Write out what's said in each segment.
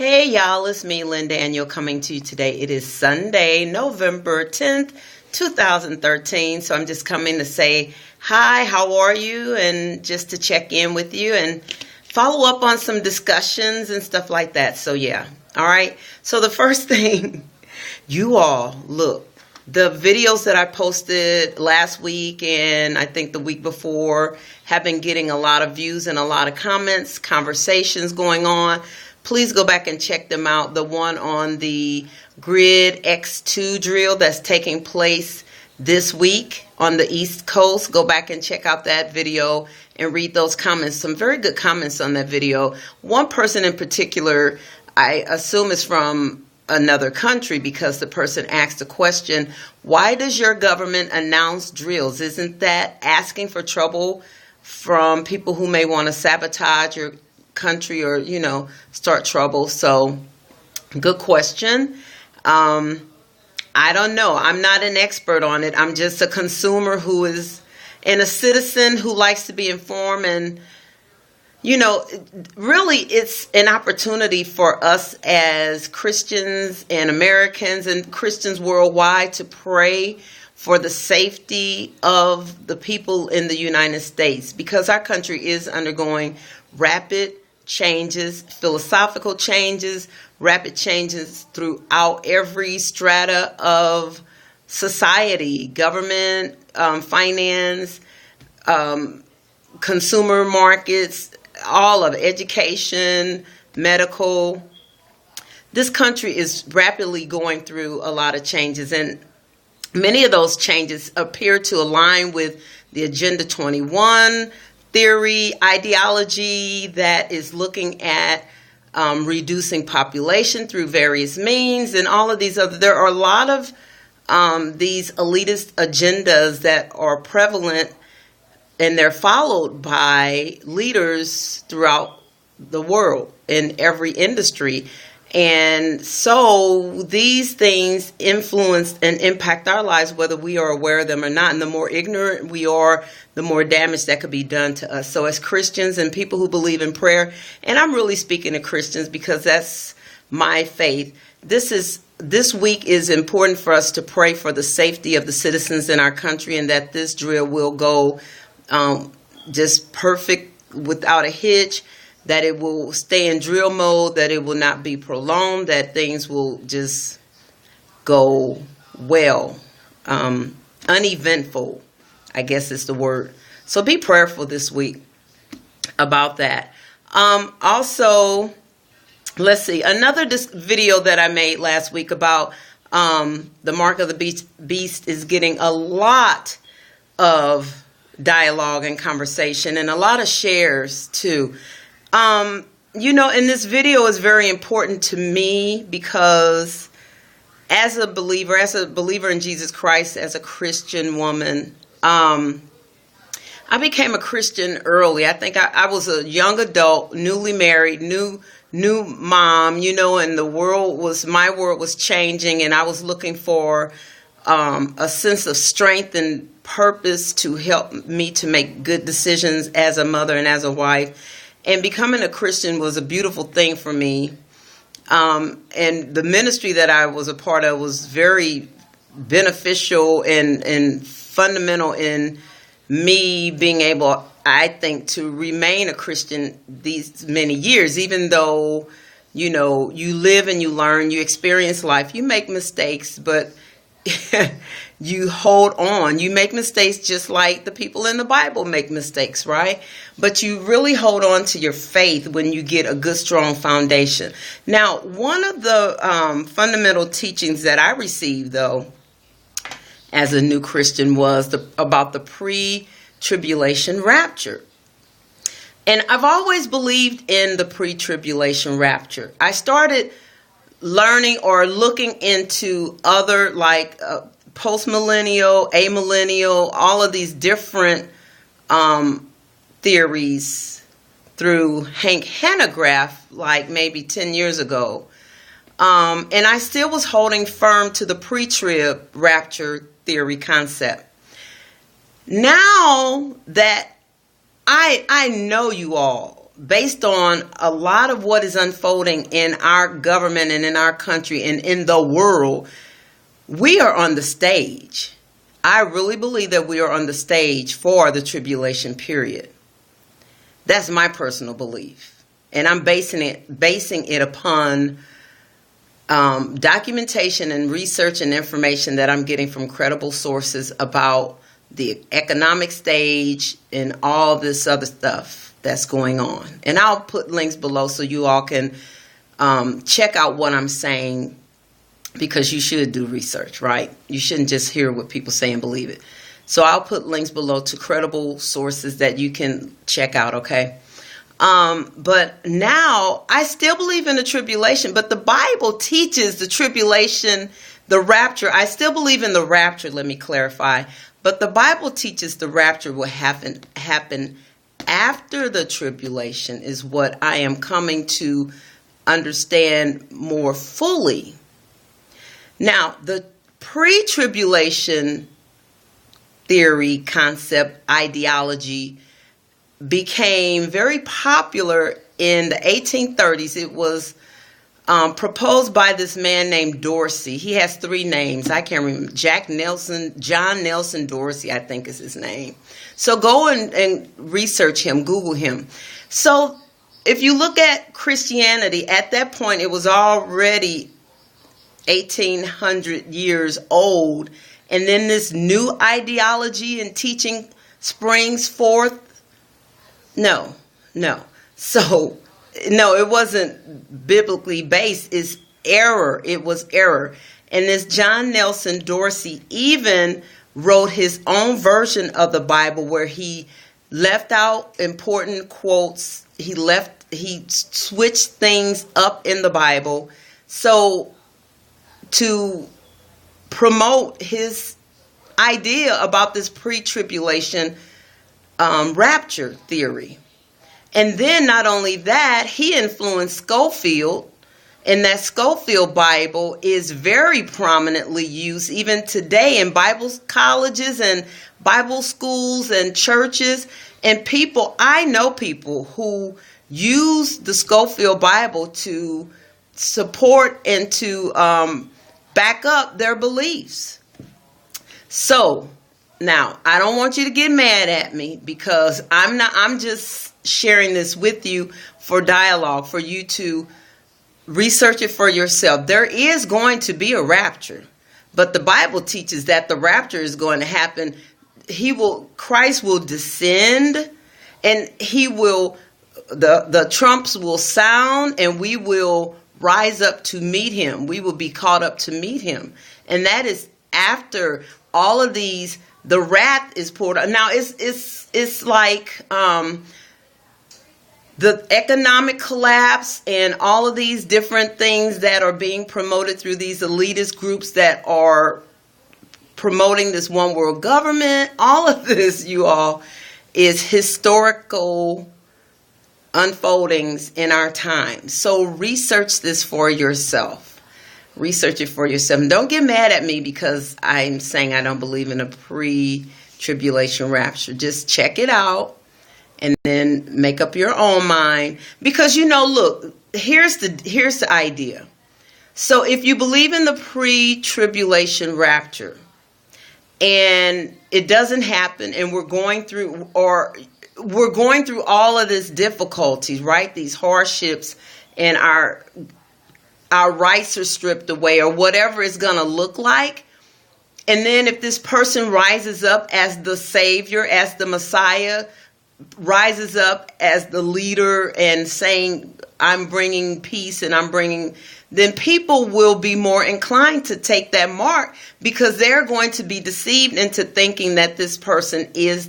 Hey y'all, it's me, Lynn Daniel, coming to you today. It is Sunday, November 10th, 2013. So I'm just coming to say hi, how are you? And just to check in with you and follow up on some discussions and stuff like that. So yeah, all right. So the first thing, you all, look, the videos that I posted last week and I think the week before have been getting a lot of views and a lot of comments, conversations going on. Please go back and check them out. The one on the Grid X2 drill that's taking place this week on the East Coast. Go back and check out that video and read those comments. Some very good comments on that video. One person in particular, I assume is from another country because the person asked a question, why does your government announce drills? Isn't that asking for trouble from people who may want to sabotage your country or, you know, start trouble? So good question. I don't know. I'm not an expert on it. I'm just a consumer who is, and a citizen who likes to be informed. And, you know, really it's an opportunity for us as Christians and Americans and Christians worldwide to pray for the safety of the people in the United States, because our country is undergoing rapid changes, philosophical changes, rapid changes throughout every strata of society, government, finance, consumer markets, all of it, education, medical. This country is rapidly going through a lot of changes, and many of those changes appear to align with the Agenda 21 theory, ideology that is looking at reducing population through various means and all of these other. There are a lot of these elitist agendas that are prevalent, and they're followed by leaders throughout the world in every industry. And so these things influence and impact our lives whether we are aware of them or not. And the more ignorant we are, the more damage that could be done to us. So as Christians and people who believe in prayer, and I'm really speaking to Christians because that's my faith, this week is important for us to pray for the safety of the citizens in our country, and that this drill will go just perfect without a hitch, that it will stay in drill mode, that it will not be prolonged, that things will just go well, uneventful, I guess is the word. So be prayerful this week about that. Also, let's see, another video that I made last week about the mark of the beast is getting a lot of dialogue and conversation and a lot of shares too. You know, and this video is very important to me because as a believer in Jesus Christ, as a Christian woman, I became a Christian early. I think I was a young adult, newly married, new mom, you know, and my world was changing, and I was looking for a sense of strength and purpose to help me to make good decisions as a mother and as a wife. And becoming a Christian was a beautiful thing for me. And the ministry that I was a part of was very beneficial and fundamental in me being able, I think, to remain a Christian these many years, even though, you know, you live and you learn, you experience life, you make mistakes, but you hold on. You make mistakes just like the people in the Bible make mistakes, right? But you really hold on to your faith when you get a good, strong foundation. Now, one of the fundamental teachings that I received, though, as a new Christian was about the pre-tribulation rapture. And I've always believed in the pre-tribulation rapture. I started learning or looking into other, like post-millennial, amillennial, all of these different theories through Hank Hanegraaff, like maybe 10 years ago. And I still was holding firm to the pre-trib rapture theory concept. Now that I know you all, based on a lot of what is unfolding in our government and in our country and in the world, we are on the stage. I really believe that we are on the stage for the tribulation period. That's my personal belief. And I'm basing it upon documentation and research and information that I'm getting from credible sources about the economic stage and all this other stuff that's going on. And I'll put links below so you all can check out what I'm saying, because you should do research, right? You shouldn't just hear what people say and believe it. So I'll put links below to credible sources that you can check out, okay? But now I still believe in the tribulation, but the Bible teaches the tribulation, the rapture. I still believe in the rapture, let me clarify. But the Bible teaches the rapture will happen after the tribulation, is what I am coming to understand more fully. Now, the pre-tribulation theory, concept, ideology became very popular in the 1830s. It was proposed by this man named Dorsey. He has 3 names. I can't remember. John Nelson Dorsey, I think is his name. So go and research him, Google him. So if you look at Christianity, at that point, it was already 1800 years old. And then this new ideology and teaching springs forth. No. So, no, it wasn't biblically based. It's error. It was error. And this John Nelson Dorsey even wrote his own version of the Bible where he left out important quotes. He switched things up in the Bible. So to promote his idea about this pre-tribulation rapture theory. And then not only that, he influenced Scofield, and that Scofield Bible is very prominently used even today in Bible colleges and Bible schools and churches. And people, I know people who use the Scofield Bible to support and to back up their beliefs. So now, I don't want you to get mad at me, because I'm just sharing this with you for dialogue, for you to research it for yourself. There is going to be a rapture, but the Bible teaches that the rapture is going to happen. Christ will descend, and the trumps will sound, and we will rise up to meet him. We will be caught up to meet him. And that is after all of these, the wrath is poured out. Now it's like the economic collapse and all of these different things that are being promoted through these elitist groups that are promoting this one world government. All of this, you all, is historical unfoldings in our time. So research this for yourself. Research it for yourself. And don't get mad at me because I'm saying I don't believe in a pre-tribulation rapture. Just check it out and then make up your own mind. Because, look, here's the idea. So if you believe in the pre-tribulation rapture and it doesn't happen, and we're going through all of this difficulties, right? These hardships, and our rights are stripped away, or whatever it's going to look like. And then if this person rises up as the Savior, as the Messiah, rises up as the leader and saying, I'm bringing peace and then people will be more inclined to take that mark, because they're going to be deceived into thinking that this person is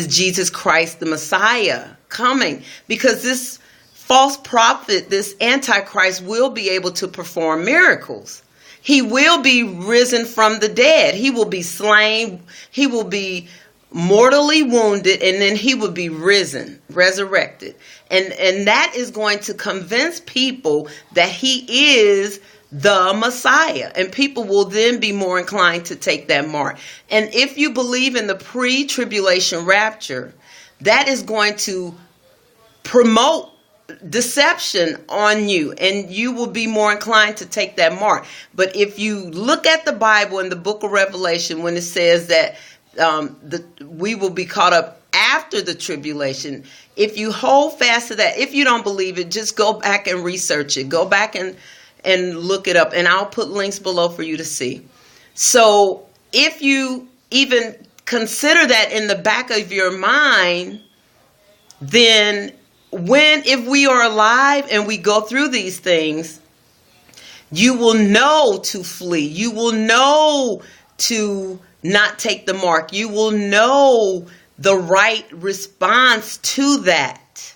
Jesus Christ, the Messiah coming, because this false prophet, this Antichrist, will be able to perform miracles. He will be risen from the dead. He will be slain. He will be mortally wounded, and then he will be resurrected. And that is going to convince people that he is the Messiah. And people will then be more inclined to take that mark. And if you believe in the pre-tribulation rapture, that is going to promote deception on you, and you will be more inclined to take that mark. But if you look at the Bible in the book of Revelation, when it says that we will be caught up after the tribulation, if you hold fast to that, if you don't believe it, just go back and research it. Go back and look it up, and I'll put links below for you to see. So if you even consider that in the back of your mind, then if we are alive and we go through these things, you will know to flee. You will know to not take the mark. You will know the right response to that.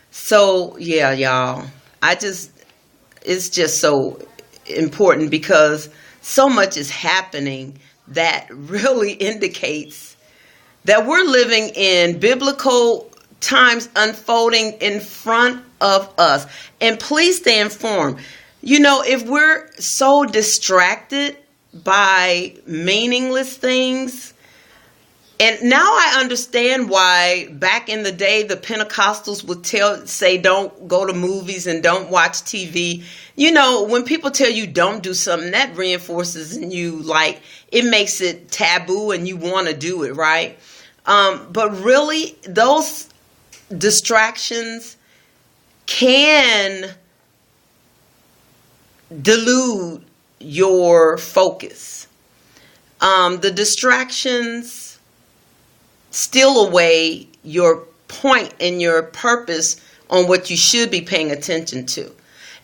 So yeah, y'all, it's just so important, because so much is happening that really indicates that we're living in biblical times unfolding in front of us. And please stay informed. You know, if we're so distracted by meaningless things, and now I understand why back in the day the Pentecostals would say don't go to movies and don't watch TV. You know, when people tell you don't do something, that reinforces in you, like, it makes it taboo and you want to do it, right? But really, those distractions can delude your focus. The distractions steal away your point and your purpose on what you should be paying attention to.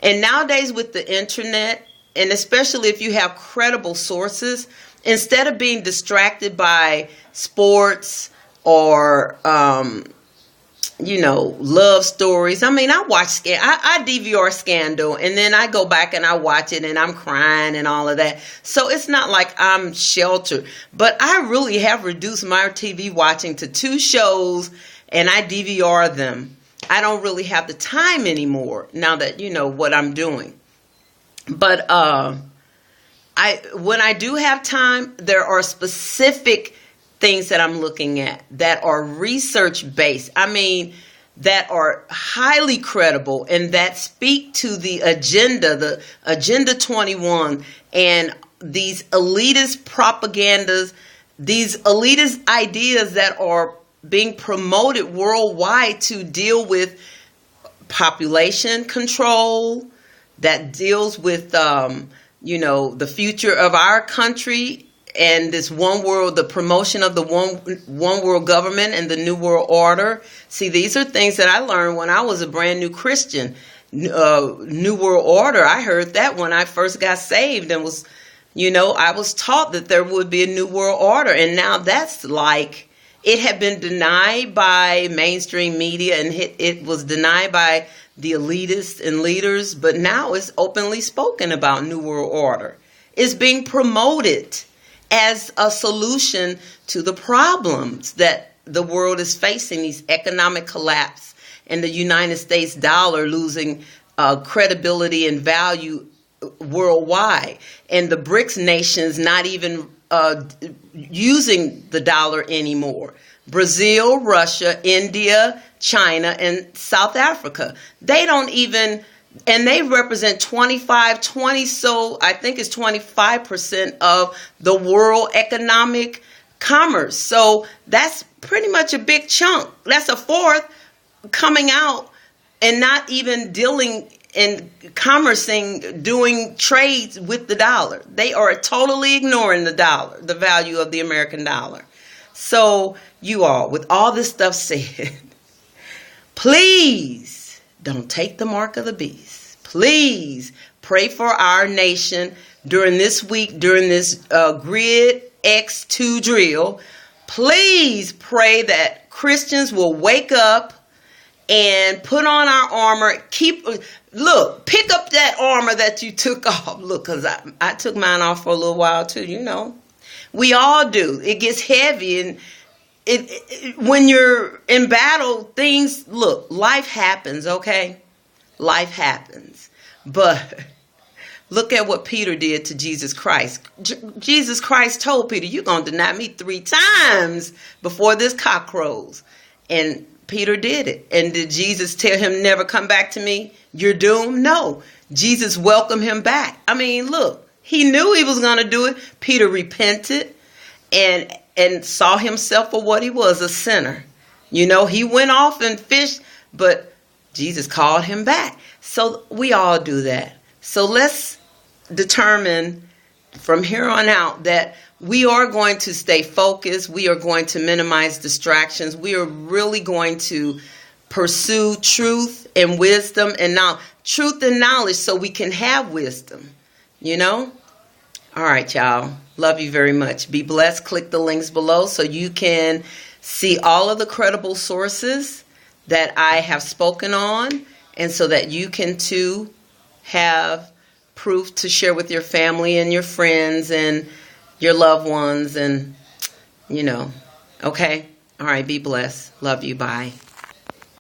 And nowadays with the internet, and especially if you have credible sources, instead of being distracted by sports or love stories. I mean, I DVR Scandal, and then I go back and I watch it, and I'm crying and all of that. So it's not like I'm sheltered, but I really have reduced my TV watching to 2 shows, and I DVR them. I don't really have the time anymore now that you know what I'm doing. But when I do have time, there are specific things that I'm looking at that are research based. I mean, that are highly credible and that speak to the Agenda 21 and these elitist propagandas, these elitist ideas that are being promoted worldwide to deal with population control, that deals with, the future of our country and this one world, the promotion of the one world government and the new world order. See, these are things that I learned when I was a brand new Christian. New world order, I heard that when I first got saved and was, I was taught that there would be a new world order. And now that's like, it had been denied by mainstream media and it was denied by the elitists and leaders, but now it's openly spoken about new world order. It's being promoted as a solution to the problems that the world is facing, these economic collapse and the United States dollar losing credibility and value worldwide, and the BRICS nations not even using the dollar anymore. Brazil, Russia, India, China, and South Africa. They don't even, and they represent 25% of the world economic commerce. So that's pretty much a big chunk. That's a fourth coming out and not even dealing in commercing, doing trades with the dollar. They are totally ignoring the dollar, the value of the American dollar. So you all, with all this stuff said, please don't take the mark of the beast. Please pray for our nation during this week, during this Grid X2 drill. Please pray that Christians will wake up and put on our armor. Pick up that armor that you took off. Look, because I took mine off for a little while too, We all do. It gets heavy, and when you're in battle, life happens, okay? Life happens. But look at what Peter did to Jesus Christ. Jesus Christ told Peter, you're going to deny me 3 times before this cock crows. And Peter did it. And did Jesus tell him, never come back to me? You're doomed? No. Jesus welcomed him back. I mean, look, he knew he was going to do it. Peter repented and saw himself for what he was, a sinner. You know, he went off and fished, but Jesus called him back. So we all do that. So let's determine from here on out that we are going to stay focused. We are going to minimize distractions. We are really going to pursue truth and wisdom and now truth and knowledge so we can have wisdom, you know? All right, y'all. Love you very much. Be blessed. Click the links below so you can see all of the credible sources that I have spoken on, and so that you can too have proof to share with your family and your friends and your loved ones, and you know. Okay? All right, be blessed. Love you. Bye.